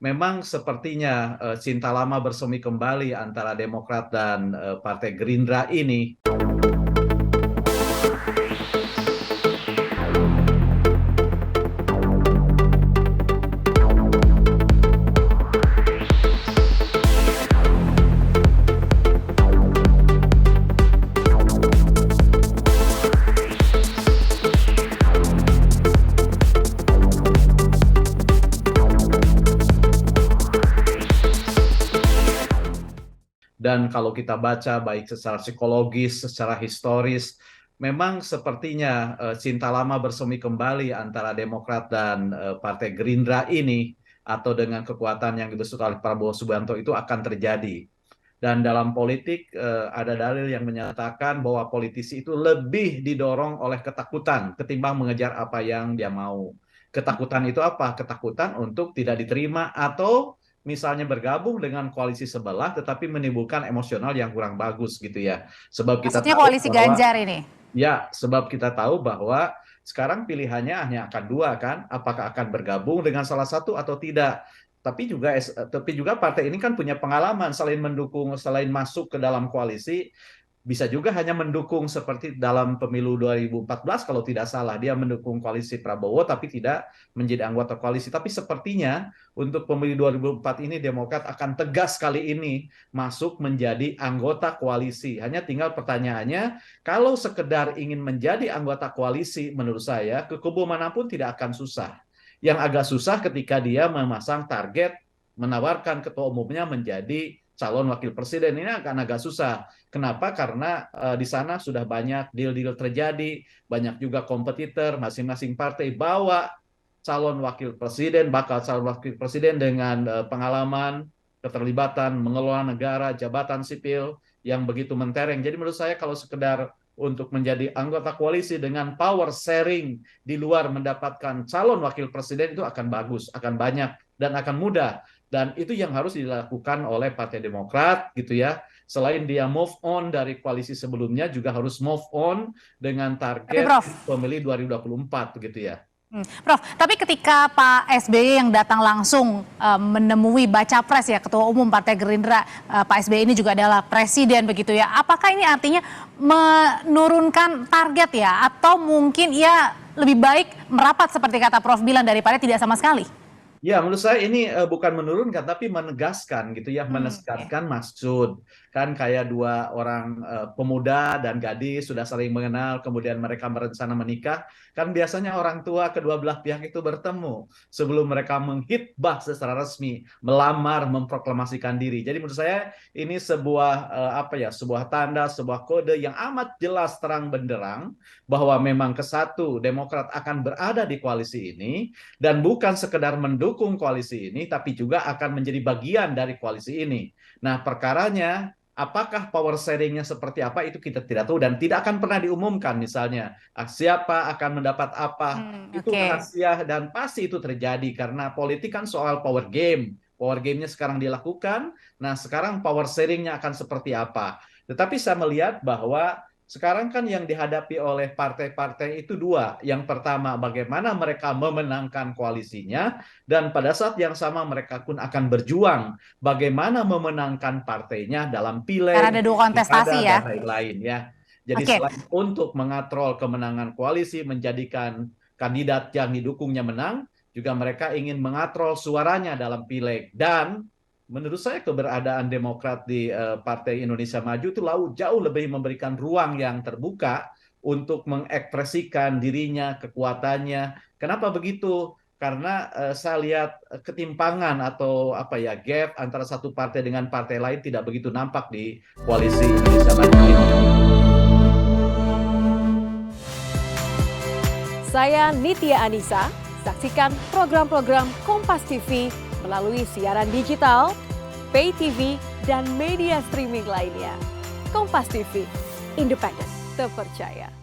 memang sepertinya cinta lama bersemi kembali antara Demokrat dan Partai Gerindra ini. Dan kalau kita baca baik secara psikologis, secara historis, memang sepertinya cinta lama bersemi kembali antara Demokrat dan Partai Gerindra ini, atau dengan kekuatan yang dibentuk oleh Prabowo Subianto itu akan terjadi. Dan dalam politik ada dalil yang menyatakan bahwa politisi itu lebih didorong oleh ketakutan ketimbang mengejar apa yang dia mau. Ketakutan itu apa? Ketakutan untuk tidak diterima atau misalnya bergabung dengan koalisi sebelah tetapi menimbulkan emosional yang kurang bagus gitu ya. Sebab kita Maksudnya tahu koalisi bahwa Ganjar ini? ya, sebab kita tahu bahwa sekarang pilihannya hanya akan dua kan, apakah akan bergabung dengan salah satu atau tidak. Tapi juga partai ini kan punya pengalaman selain mendukung, selain masuk ke dalam koalisi, bisa juga hanya mendukung seperti dalam pemilu 2014 kalau tidak salah, dia mendukung koalisi Prabowo tapi tidak menjadi anggota koalisi. Tapi sepertinya untuk pemilu 2004 ini Demokrat akan tegas kali ini masuk menjadi anggota koalisi. Hanya tinggal pertanyaannya, kalau sekedar ingin menjadi anggota koalisi, menurut saya ke kubu manapun tidak akan susah. Yang agak susah ketika dia memasang target menawarkan ketua umumnya menjadi calon wakil presiden, ini akan agak susah. Kenapa? Karena di sana sudah banyak deal-deal terjadi, banyak juga kompetitor, masing-masing partai bawa calon wakil presiden, bakal calon wakil presiden dengan pengalaman, keterlibatan, mengelola negara, jabatan sipil yang begitu mentereng. Jadi menurut saya kalau sekedar untuk menjadi anggota koalisi dengan power sharing di luar mendapatkan calon wakil presiden itu akan bagus, akan banyak, dan akan mudah. Dan itu yang harus dilakukan oleh Partai Demokrat gitu ya. Selain dia move on dari koalisi sebelumnya, juga harus move on dengan target pemilih 2024 gitu ya. Prof, tapi ketika Pak SBY yang datang langsung menemui baca pres ya Ketua Umum Partai Gerindra, Pak SBY ini juga adalah presiden begitu ya. Apakah ini artinya menurunkan target ya, atau mungkin ia lebih baik merapat seperti kata Prof bilang daripada tidak sama sekali? Ya, menurut saya ini bukan menurunkan, tapi menegaskan gitu ya, menegaskan maksud. Kan kayak dua orang pemuda dan gadis sudah saling mengenal, kemudian mereka berencana menikah, kan biasanya orang tua kedua belah pihak itu bertemu sebelum mereka menghitbah secara resmi, melamar, memproklamasikan diri. Jadi menurut saya ini sebuah sebuah tanda, sebuah kode yang amat jelas terang benderang bahwa memang kesatu Demokrat akan berada di koalisi ini, dan bukan sekedar mendukung koalisi ini, tapi juga akan menjadi bagian dari koalisi ini. Nah, perkaranya apakah power sharingnya seperti apa itu kita tidak tahu dan tidak akan pernah diumumkan. Misalnya siapa akan mendapat apa, itu rahasia dan pasti itu terjadi karena politik kan soal power game. Power game-nya sekarang dilakukan, nah sekarang power sharing-nya akan seperti apa. Tetapi saya melihat bahwa sekarang kan yang dihadapi oleh partai-partai itu dua. Yang pertama, bagaimana mereka memenangkan koalisinya, dan pada saat yang sama mereka pun akan berjuang bagaimana memenangkan partainya dalam pileg, karena ada dua kontestasi ya, dan lain-lain ya. Jadi selain untuk mengatrol kemenangan koalisi, menjadikan kandidat yang didukungnya menang, juga mereka ingin mengatrol suaranya dalam pileg. Dan menurut saya keberadaan Demokrat di Partai Indonesia Maju itu jauh lebih memberikan ruang yang terbuka untuk mengekspresikan dirinya, kekuatannya. Kenapa begitu? Karena saya lihat ketimpangan atau gap antara satu partai dengan partai lain tidak begitu nampak di koalisi Indonesia Maju ini. Saya Nitya Anissa, saksikan program-program Kompas TV melalui siaran digital, pay TV, dan media streaming lainnya. Kompas TV, independen, terpercaya.